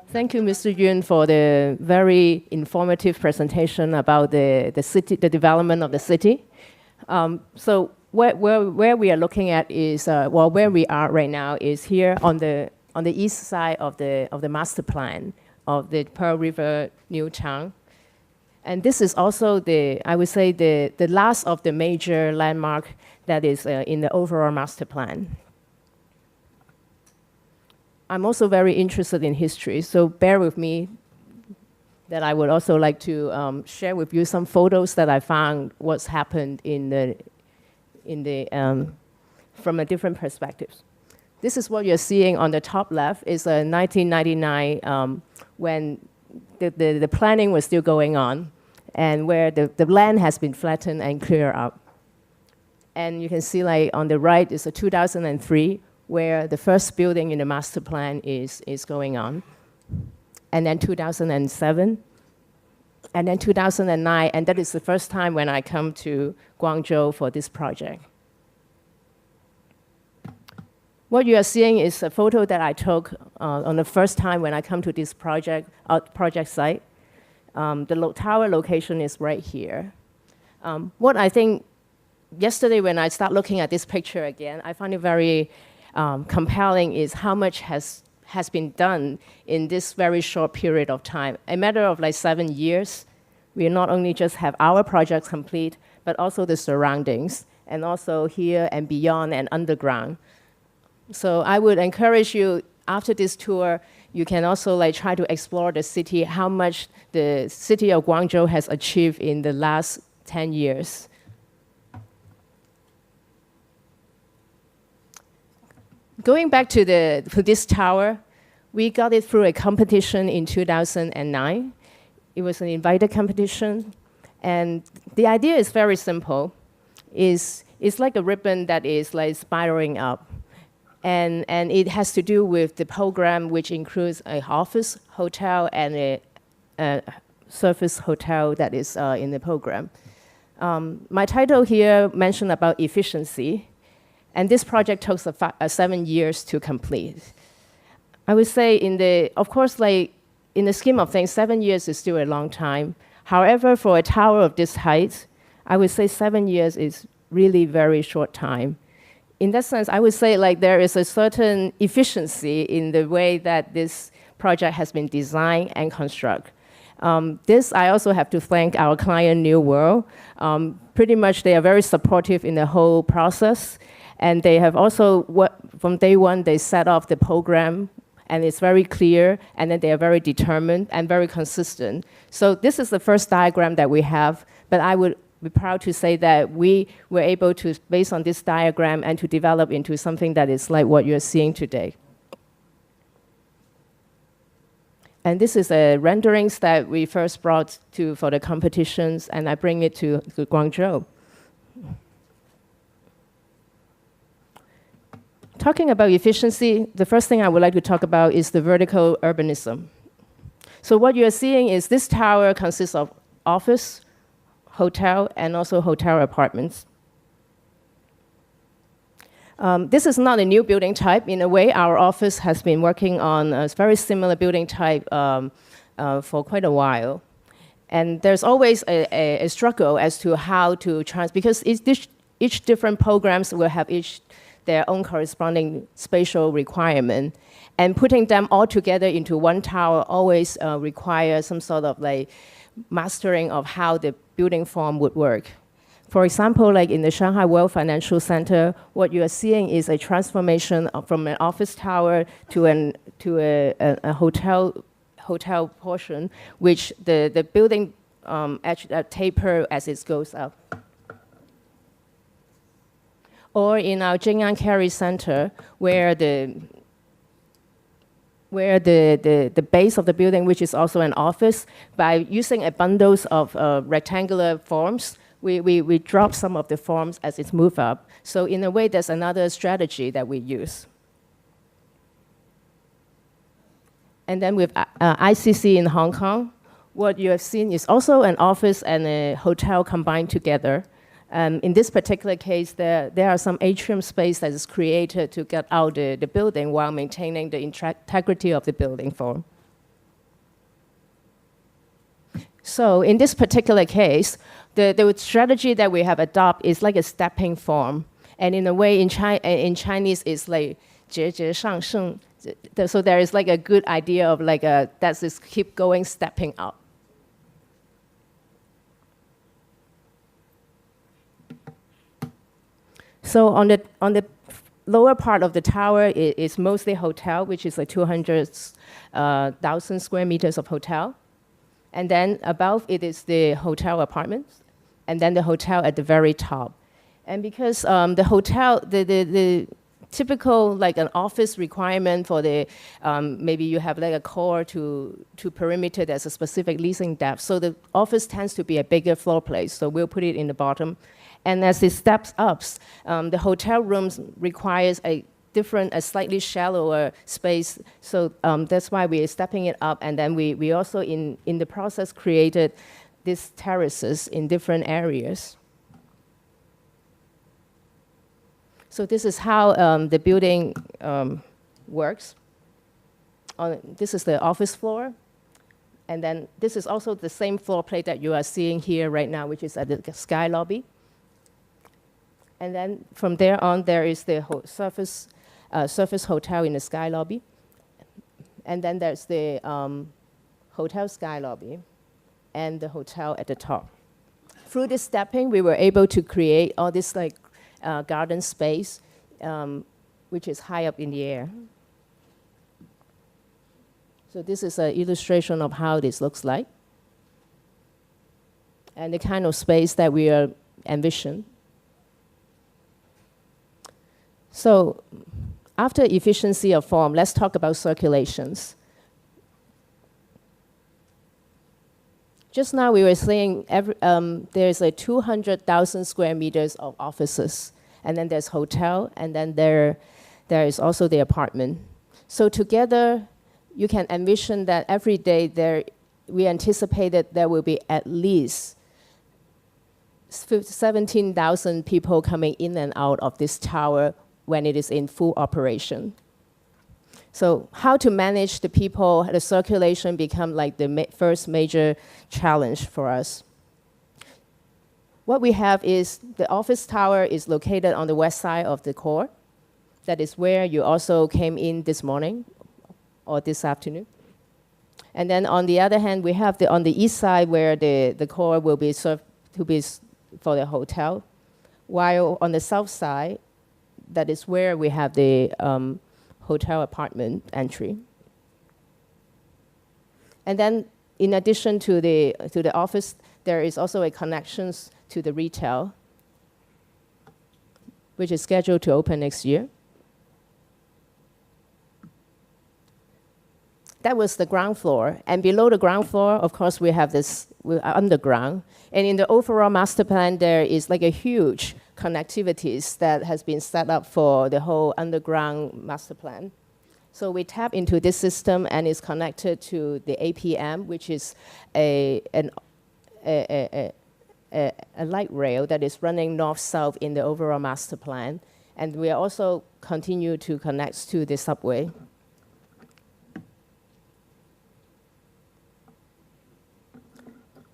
Thank you, Mr. Yun, for the very informative presentation about the city, the development of the city. So where we are looking at is, well, where we are right now is here on the east side of the master plan of the Pearl River New Town. And this is also I would say, the last of the major landmark that is in the overall master plan. I'm also very interested in history, so bear with me that I would also like to share with you some photos that I found what's happened from a different perspectives. This is what you're seeing on the top left is 1999 when the planning was still going on and where the land has been flattened and cleared up. And you can see like on the right is a 2003 where the first building in the master plan is going on. And then 2007, and then 2009, and that is the first time when I come to Guangzhou for this project. What you are seeing is a photo that I took on the first time when I come to this project site. The tower location is right here. What I think, yesterday when I start looking at this picture again, I find it very compelling is how much has been done in this very short period of time. A matter of like 7 years, we not only just have our projects complete, but also the surroundings, and also here and beyond and underground. So I would encourage you, after this tour, you can also like try to explore the city, how much the city of Guangzhou has achieved in the last 10 years. Going back to this tower, we got it through a competition in 2009. It was an invited competition. And the idea is very simple. It's like a ribbon that is like spiraling up. And it has to do with the program, which includes an office, hotel, and a surface hotel that is in the program. My title here mentioned about efficiency. And this project took 7 years to complete. I would say of course, like in the scheme of things, 7 years is still a long time. However, for a tower of this height, I would say 7 years is really very short time. In that sense, I would say like there is a certain efficiency in the way that this project has been designed and constructed. This, I also have to thank our client, New World. Pretty much, they are very supportive in the whole process. And they have also, from day one, they set off the program, and it's very clear, and then they are very determined and very consistent. So this is the first diagram that we have, but I would be proud to say that we were able to, based on this diagram, and to develop into something that is like what you're seeing today. And this is a renderings that we first brought for the competitions, and I bring it to Guangzhou. Talking about efficiency, the first thing I would like to talk about is the vertical urbanism. So what you're seeing is this tower consists of office, hotel, and also hotel apartments. This is not a new building type. In a way, our office has been working on a very similar building type for quite a while. And there's always a struggle as to how to because each different programs will have their own corresponding spatial requirement. And putting them all together into one tower always requires some sort of like mastering of how the building form would work. For example, like in the Shanghai World Financial Center, what you are seeing is a transformation from an office tower to a hotel portion, which the building actually taper as it goes up. Or in our Zhujiang Carry Center, where the base of the building, which is also an office, by using a bundles of rectangular forms, we drop some of the forms as it's moved up. So in a way, there's another strategy that we use. And then with ICC in Hong Kong, what you have seen is also an office and a hotel combined together. In this particular case, there are some atrium space that is created to get out the building while maintaining the integrity of the building form. So in this particular case, the strategy that we have adopted is like a stepping form. And in a way, in Chinese, it's like 节节上升. So there is like a good idea of like that's this keep going, stepping up. So on the lower part of the tower is mostly hotel, which is like 200,000 square meters of hotel. And then above it is the hotel apartments, and then the hotel at the very top. And because the hotel, the typical like an office requirement for the, maybe you have like a core to perimeter, there's a specific leasing depth. So the office tends to be a bigger floor plate, so we'll put it in the bottom. And as it steps up, the hotel rooms requires a slightly shallower space. So that's why we're stepping it up. And then we also, in the process, created these terraces in different areas. So this is how the building works. This is the office floor. And then this is also the same floor plate that you are seeing here right now, which is at the sky lobby. And then from there on, there is the surface hotel in the sky lobby. And then there's the hotel sky lobby and the hotel at the top. Through this stepping, we were able to create all this like garden space, which is high up in the air. So this is an illustration of how this looks like and the kind of space that we are envisioning. So after efficiency of form, let's talk about circulations. Just now we were saying there's a 200,000 square meters of offices, and then there's hotel, and then there is also the apartment. So together, you can envision that every day we anticipated there will be at least 17,000 people coming in and out of this tower when it is in full operation. So how to manage the people, the circulation become like the first major challenge for us. What we have is the office tower is located on the west side of the core. That is where you also came in this morning or this afternoon. And then on the other hand, we have on the east side where the core will be served to be for the hotel. While on the south side, that is where we have the hotel apartment entry. And then in addition to the office, there is also a connections to the retail, which is scheduled to open next year. That was the ground floor. And below the ground floor, of course, we have this underground. And in the overall master plan, there is like a huge connectivities that has been set up for the whole underground master plan. So we tap into this system and it's connected to the APM, which is a light rail that is running north-south in the overall master plan. And we also continue to connect to the subway.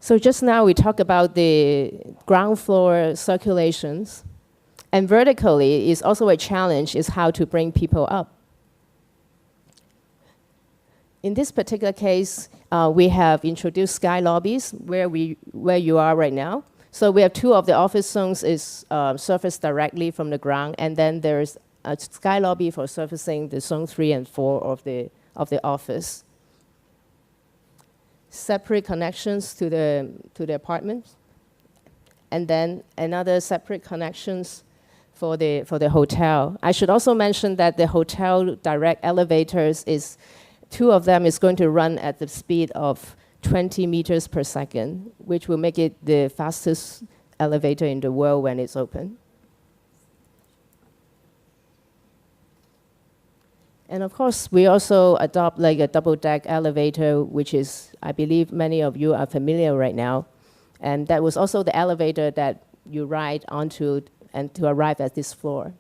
So just now we talked about the ground floor circulations. And vertically is also a challenge, is how to bring people up. In this particular case, we have introduced sky lobbies where you are right now. So we have two of the office zones is surfaced directly from the ground, and then there's a sky lobby for surfacing the zone 3 and 4 of the office. Separate connections to the apartments, and then another separate connections for the hotel. I should also mention that the hotel direct elevators is, two of them is going to run at the speed of 20 meters per second, which will make it the fastest elevator in the world when it's open. And of course, we also adopt like a double-deck elevator, which is, I believe many of you are familiar right now. And that was also the elevator that you ride onto and to arrive at this floor.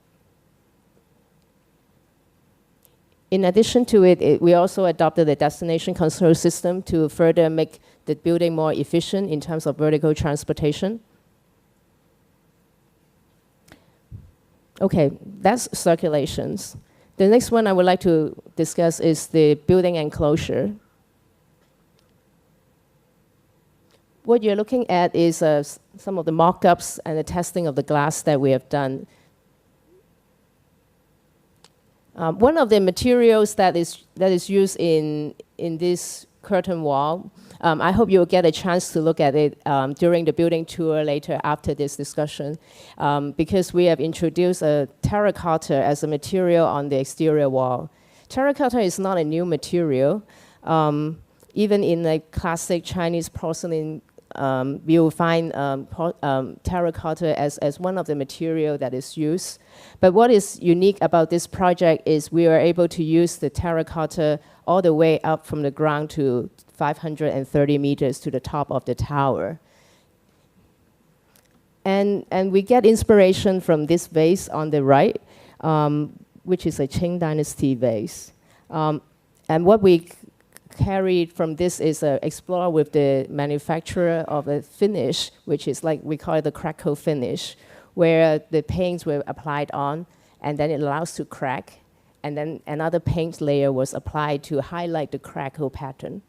In addition to it, we also adopted a destination control system to further make the building more efficient in terms of vertical transportation. Okay, that's circulations. The next one I would like to discuss is the building enclosure. What you're looking at is some of the mock-ups and the testing of the glass that we have done. One of the materials that is used in this curtain wall, I hope you'll get a chance to look at it during the building tour later after this discussion, because we have introduced a terracotta as a material on the exterior wall. Terracotta is not a new material. Even in the classic Chinese porcelain, you will find terracotta as one of the material that is used. But what is unique about this project is we are able to use the terracotta all the way up from the ground to 530 meters to the top of the tower. And we get inspiration from this vase on the right, which is a Cheng Dynasty vase. And what we carried from this is explore with the manufacturer of a finish, which is like, we call it the crackle finish, where the paints were applied on, and then it allows to crack, and then another paint layer was applied to highlight the crackle pattern.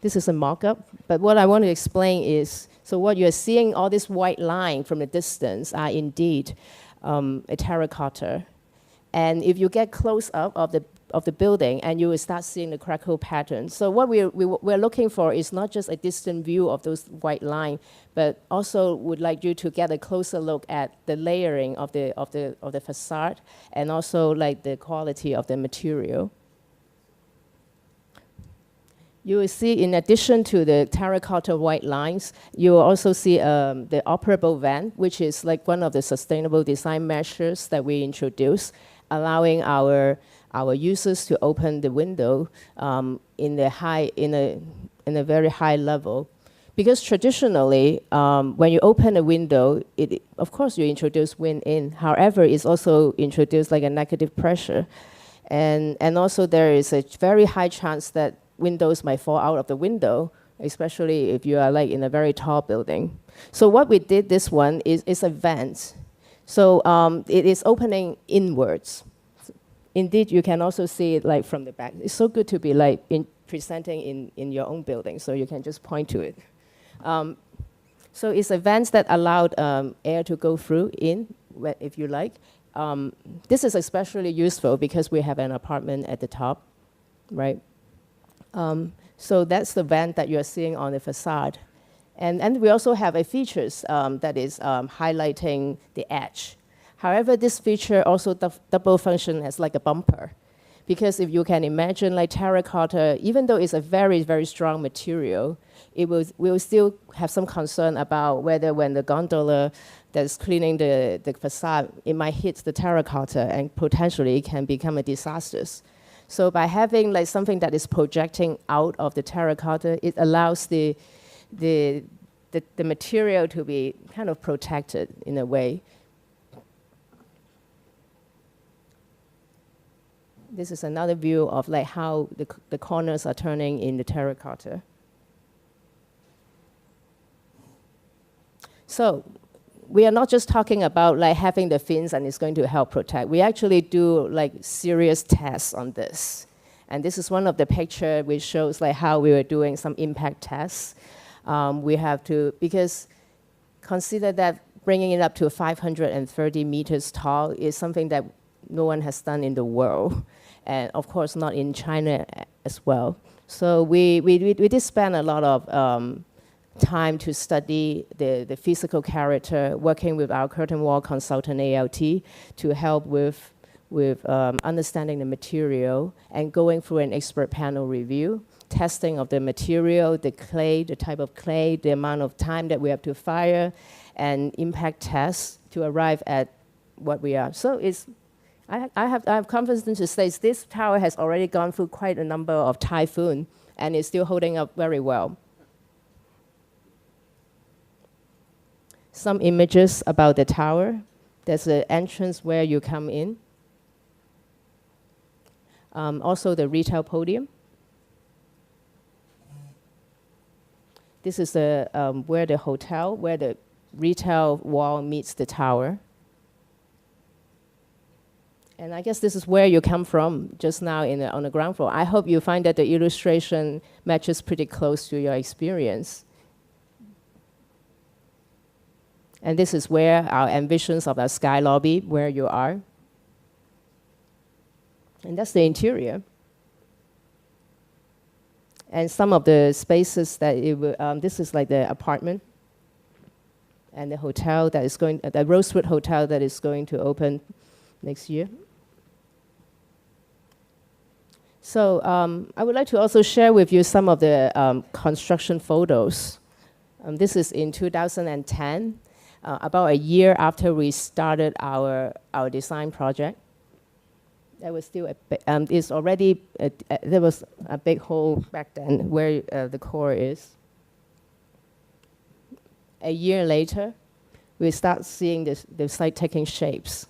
This is a mock-up, but what I want to explain is, so what you're seeing, all this white line from the distance are indeed a terracotta. And if you get close up of the building, and you will start seeing the crackle pattern. So what we're looking for is not just a distant view of those white lines, but also would like you to get a closer look at the layering of the facade, and also like the quality of the material. You will see, in addition to the terracotta white lines, you will also see the operable vent, which is like one of the sustainable design measures that we introduced, allowing our users to open the window in a very high level. Because traditionally, when you open a window, of course you introduce wind in. However, it's also introduced like a negative pressure. And also there is a very high chance that windows might fall out of the window, especially if you are like in a very tall building. So what we did this one is a vent. So it is opening inwards. Indeed, you can also see it like from the back. It's so good to be like presenting in your own building, so you can just point to it. So it's a vent that allowed air to go through if you like. This is especially useful because we have an apartment at the top, right? So that's the vent that you're seeing on the facade. And we also have a features that is highlighting the edge. However, this feature also double function as like a bumper. Because if you can imagine like terracotta, even though it's a very, very strong material, we will still have some concern about whether when the gondola that's cleaning the facade, it might hit the terracotta and potentially it can become a disaster. So by having like something that is projecting out of the terracotta, it allows the material to be kind of protected in a way. This is another view of like how the corners are turning in the terracotta. So we are not just talking about like having the fins and it's going to help protect. We actually do like serious tests on this. And this is one of the pictures which shows like how we were doing some impact tests. We have to, because consider that bringing it up to 530 meters tall is something that no one has done in the world. And of course not in China as well. So we did spend a lot of time to study the physical character, working with our curtain wall consultant ALT to help with understanding the material and going through an expert panel review, testing of the material, the clay, the type of clay, the amount of time that we have to fire, and impact tests to arrive at what we are. So I have confidence to say this tower has already gone through quite a number of typhoons and is still holding up very well. Some images about the tower. There's the entrance where you come in. Also the retail podium. This is the, where the hotel, where the retail wall meets the tower. And I guess this is where you come from just now on the ground floor. I hope you find that the illustration matches pretty close to your experience. And this is where our ambitions of our sky lobby, where you are. And that's the interior. And some of the spaces that it will, this is like the apartment and the hotel that is going, the Rosewood Hotel that is going to open next year. So I would like to also share with you some of the construction photos. This is in 2010, about a year after we started our design project. There was still it's already, there was a big hole back then where the core is. A year later, we start seeing the site taking shapes.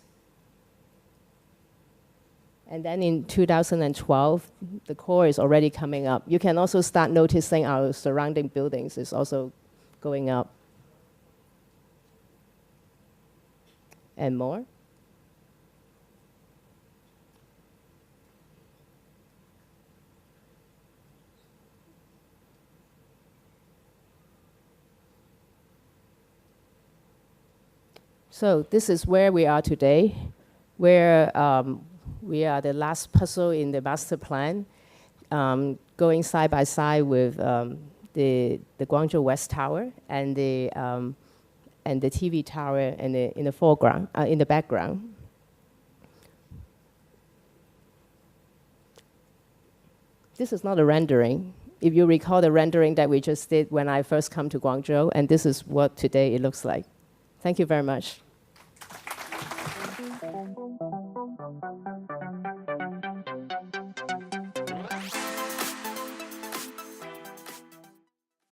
And then in 2012, the core is already coming up. You can also start noticing our surrounding buildings is also going up. And more. So this is where we are today, where we are the last puzzle in the master plan, going side by side with the Guangzhou West Tower and the TV tower in the foreground, in the background. This is not a rendering. If you recall the rendering that we just did when I first come to Guangzhou, and this is what today it looks like. Thank you very much.